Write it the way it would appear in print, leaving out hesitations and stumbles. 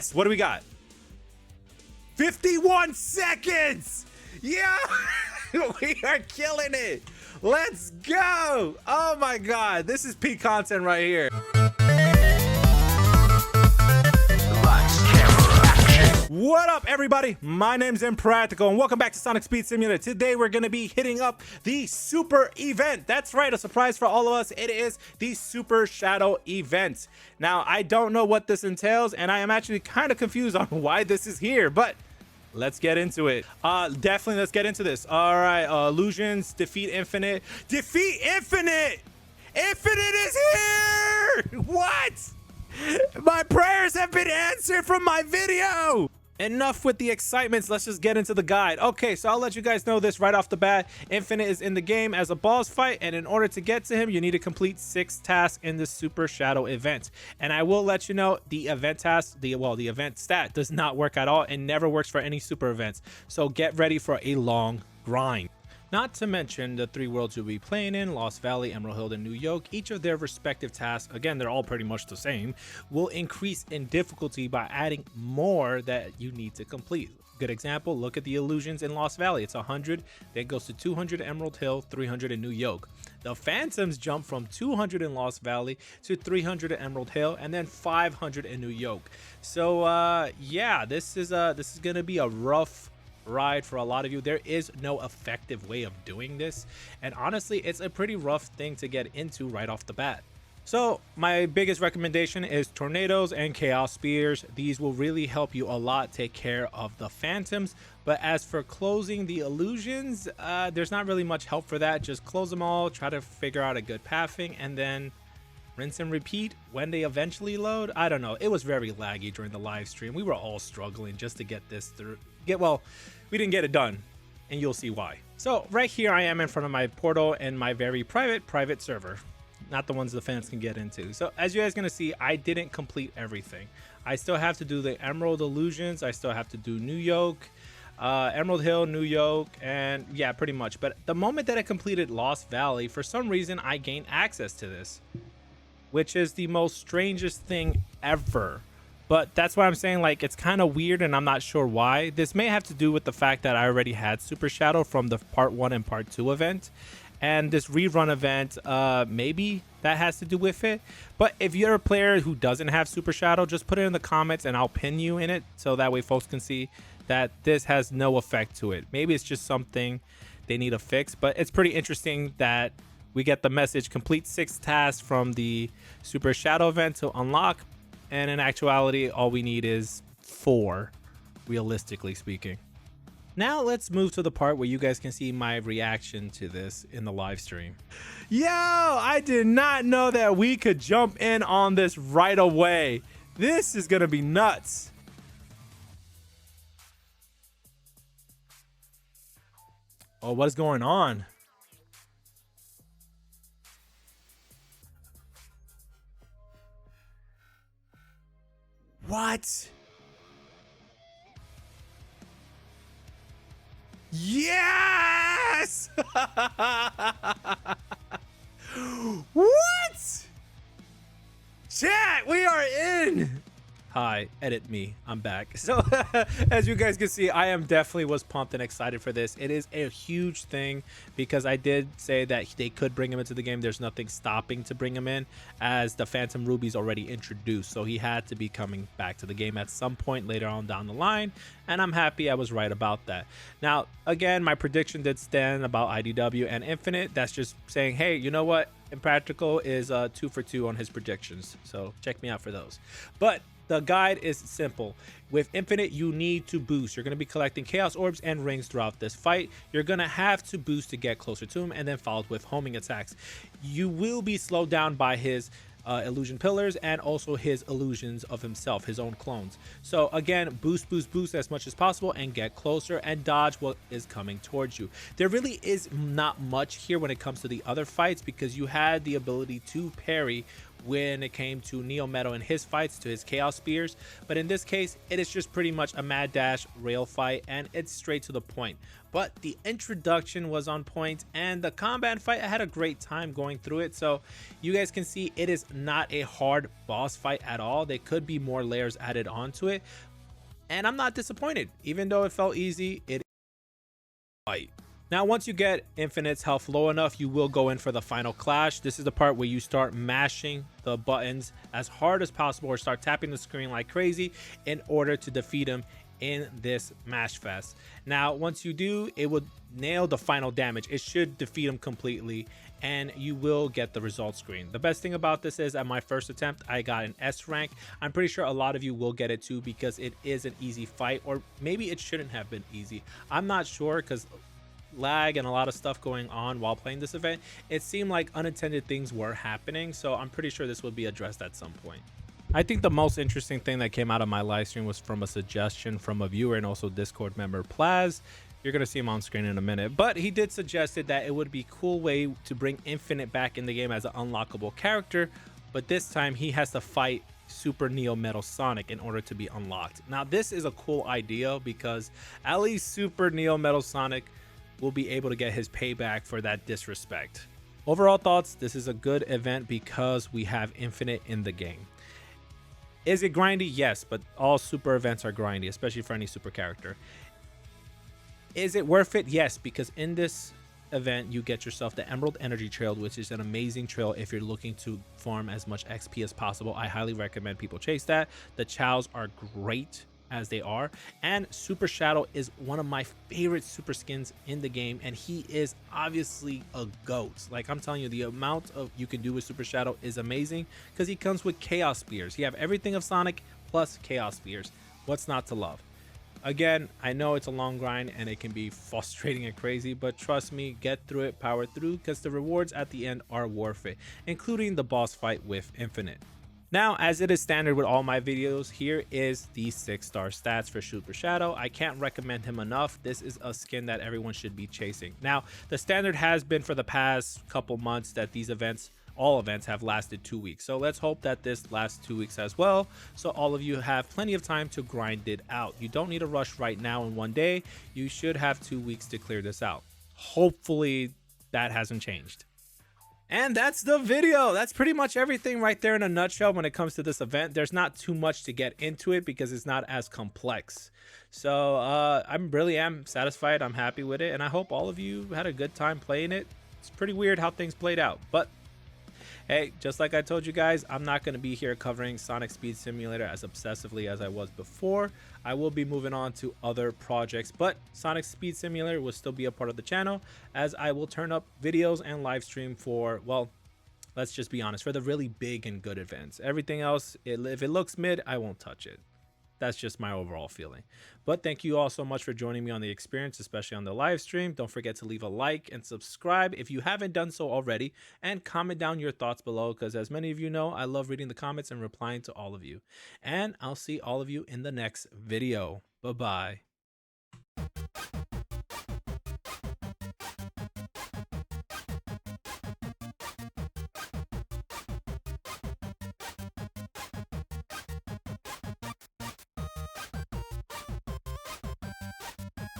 Yes, what do we got? 51 seconds. Yeah, we are killing it. Let's go. Oh my God, this is peak content right here. What up, everybody? My name's Impractical, and welcome back to Sonic Speed Simulator. Today, we're going to be hitting up the Super Event. That's right, a surprise for all of us. It is the Super Shadow Event. Now, I don't know what this entails, and I am actually kind of confused on why this is here, but let's get into it. Definitely, let's get into this. All right, Illusions, Defeat Infinite. Defeat Infinite! Infinite is here! What? My prayers have been answered from my video! Enough with the excitements, let's just get into the guide. Okay, so I'll let you guys know this right off the bat. Infinite is in the game as a boss fight, and in order to get to him, you need to complete 6 tasks in the Super Shadow event. And I will let you know, the event task, the event stat does not work at all and never works for any super events. So get ready for a long grind. Not to mention the 3 worlds you'll be playing in, Lost Valley, Emerald Hill, and New York. Each of their respective tasks, again, they're all pretty much the same, will increase in difficulty by adding more that you need to complete. Good example, look at the illusions in Lost Valley. It's 100, then goes to 200 Emerald Hill, 300 in New York. The Phantoms jump from 200 in Lost Valley to 300 in Emerald Hill, and then 500 in New York. So yeah, this is gonna be a rough ride for a lot of you. There is no effective way of doing this, and honestly, it's a pretty rough thing to get into right off the bat. So my biggest recommendation is Tornadoes and Chaos Spears. These will really help you a lot take care of the Phantoms. But as for closing the illusions, there's not really much help for that. Just close them all, try to figure out a good pathing, and then rinse and repeat when they eventually load. I don't know, it was very laggy during the live stream. We were all struggling just to get this through. We didn't get it done, and you'll see why. So right here I am in front of my portal and my very private server, not the ones the fans can get into. So as you guys gonna see, I didn't complete everything. I still have to do the Emerald Illusions, I still have to do New York, Emerald Hill, New York, and yeah, pretty much. But the moment that I completed Lost Valley, for some reason I gained access to this, which is the most strangest thing ever. But that's why I'm saying, like, it's kind of weird, and I'm not sure why. This may have to do with the fact that I already had Super Shadow from the Part 1 and Part 2 event. And this rerun event, maybe that has to do with it. But if you're a player who doesn't have Super Shadow, just put it in the comments and I'll pin you in it, so that way folks can see that this has no effect to it. Maybe it's just something they need to fix. But it's pretty interesting that we get the message, complete 6 tasks from the Super Shadow event to unlock. And in actuality, all we need is 4, realistically speaking. Now let's move to the part where you guys can see my reaction to this in the live stream. Yo, I did not know that we could jump in on this right away. This is gonna be nuts. Oh, what is going on? What? Yes! What? Chat, we are in. Hi, edit me. I'm back. So as you guys can see, I am definitely was pumped and excited for this. It is a huge thing because I did say that they could bring him into the game. There's nothing stopping to bring him in, as the Phantom Ruby's already introduced. So he had to be coming back to the game at some point later on down the line. And I'm happy I was right about that. Now, again, my prediction did stand about IDW and Infinite. That's just saying, hey, you know what? Impractical is 2 for 2 on his predictions. So check me out for those. But the guide is simple. With Infinite, you need to boost. You're going to be collecting Chaos Orbs and Rings throughout this fight. You're going to have to boost to get closer to him, and then followed with homing attacks. You will be slowed down by his illusion pillars and also his illusions of himself, his own clones. So again, boost as much as possible and get closer and dodge what is coming towards you. There really is not much here when it comes to the other fights, because you had the ability to parry when it came to Neo Metal and his fights to his Chaos Spears, but in this case it is just pretty much a mad dash rail fight and it's straight to the point. But the introduction was on point and the combat fight, I had a great time going through it. So you guys can see it is not a hard boss fight at all. There could be more layers added onto it and I'm not disappointed. Even though it felt easy, it fight. Now, once you get Infinite's health low enough, you will go in for the final clash. This is the part where you start mashing the buttons as hard as possible or start tapping the screen like crazy in order to defeat him in this mash fest. Now, once you do, it will nail the final damage. It should defeat him completely and you will get the result screen. The best thing about this is at my first attempt, I got an S rank. I'm pretty sure a lot of you will get it too because it is an easy fight, or maybe it shouldn't have been easy. I'm not sure because lag and a lot of stuff going on while playing this event, it seemed like unintended things were happening, so I'm pretty sure this will be addressed at some point. I think the most interesting thing that came out of my live stream was from a suggestion from a viewer and also Discord member Plaz. You're gonna see him on screen in a minute, but he did suggested that it would be a cool way to bring Infinite back in the game as an unlockable character, but this time he has to fight Super Neo Metal Sonic in order to be unlocked. Now this is a cool idea because at least Super Neo Metal Sonic will be able to get his payback for that disrespect. Overall thoughts, this is a good event because we have Infinite in the game. Is it grindy? Yes, but all super events are grindy, especially for any super character. Is it worth it? Yes, because in this event you get yourself the Emerald Energy Trail, which is an amazing trail if you're looking to farm as much XP as possible. I highly recommend people chase that. The chows are great as they are, and Super Shadow is one of my favorite super skins in the game, and he is obviously a goat. Like, I'm telling you, the amount of you can do with Super Shadow is amazing because he comes with Chaos Spears. You have everything of Sonic plus Chaos Spears. What's not to love? Again, I know it's a long grind and it can be frustrating and crazy, but trust me, get through it, power through, because the rewards at the end are worth it, including the boss fight with Infinite. Now, as it is standard with all my videos, here is the 6-star stats for Super Shadow. I can't recommend him enough. This is a skin that everyone should be chasing. Now, the standard has been for the past couple months that these events, all events, have lasted 2 weeks. So let's hope that this lasts 2 weeks as well, so all of you have plenty of time to grind it out. You don't need to rush right now in one day. You should have 2 weeks to clear this out. Hopefully that hasn't changed. And that's the video. That's pretty much everything right there in a nutshell when it comes to this event. There's not too much to get into it because it's not as complex. So I really am satisfied. I'm happy with it. And I hope all of you had a good time playing it. It's pretty weird how things played out. But hey, just like I told you guys, I'm not going to be here covering Sonic Speed Simulator as obsessively as I was before. I will be moving on to other projects, but Sonic Speed Simulator will still be a part of the channel as I will turn up videos and live stream for, well, let's just be honest, for the really big and good events. Everything else, if it looks mid, I won't touch it. That's just my overall feeling. But thank you all so much for joining me on the experience, especially on the live stream. Don't forget to leave a like and subscribe if you haven't done so already, and comment down your thoughts below because, as many of you know, I love reading the comments and replying to all of you. And I'll see all of you in the next video. Bye-bye.